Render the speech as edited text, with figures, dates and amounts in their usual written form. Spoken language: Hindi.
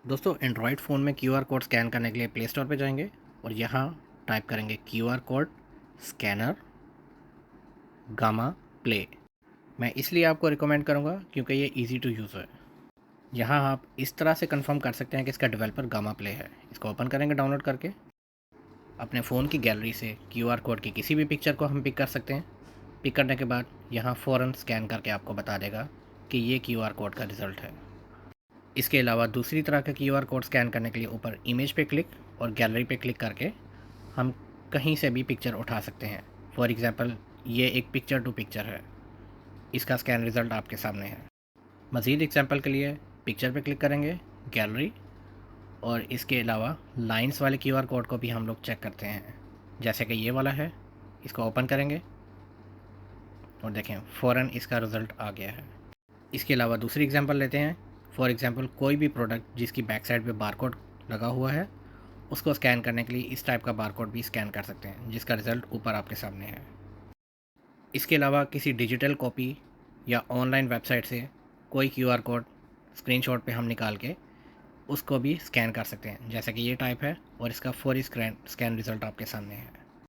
दोस्तों एंड्रॉयड फ़ोन में क्यूआर कोड स्कैन करने के लिए प्ले स्टोर पे जाएंगे और यहाँ टाइप करेंगे QR code scanner gamma play. मैं इसलिए आपको रिकमेंड करूँगा क्योंकि ये इजी टू यूज़ है। यहाँ आप इस तरह से कंफर्म कर सकते हैं कि इसका डेवलपर गामा प्ले है। इसको ओपन करेंगे डाउनलोड करके। अपने फ़ोन की गैलरी से क्यूआर कोड की किसी भी पिक्चर को हम पिक कर सकते हैं। पिक करने के बाद यहाँ फ़ौरन स्कैन करके आपको बता देगा कि ये क्यूआर कोड का रिज़ल्ट है। इसके अलावा दूसरी तरह का क्यूआर कोड स्कैन करने के लिए ऊपर इमेज पे क्लिक और गैलरी पे क्लिक करके हम कहीं से भी पिक्चर उठा सकते हैं। फॉर एग्ज़ाम्पल ये एक पिक्चर टू पिक्चर है। इसका स्कैन रिज़ल्ट आपके सामने है। मज़ीद एग्जाम्पल के लिए पिक्चर पे क्लिक करेंगे, गैलरी, और इसके अलावा लाइंस वाले क्यूआर कोड को भी हम लोग चेक करते हैं। जैसे कि ये वाला है, इसको ओपन करेंगे और देखें फ़ौरन इसका रिज़ल्ट आ गया है। इसके अलावा दूसरी एग्जांपल लेते हैं। फॉर एग्जांपल कोई भी प्रोडक्ट जिसकी बैक साइड पे बारकोड लगा हुआ है, उसको स्कैन करने के लिए इस टाइप का बारकोड भी स्कैन कर सकते हैं, जिसका रिज़ल्ट ऊपर आपके सामने है। इसके अलावा किसी डिजिटल कॉपी या ऑनलाइन वेबसाइट से कोई क्यूआर कोड स्क्रीनशॉट पे हम निकाल के उसको भी स्कैन कर सकते हैं, जैसे कि ये टाइप है और इसका फौरी स्कैन रिज़ल्ट आपके सामने है।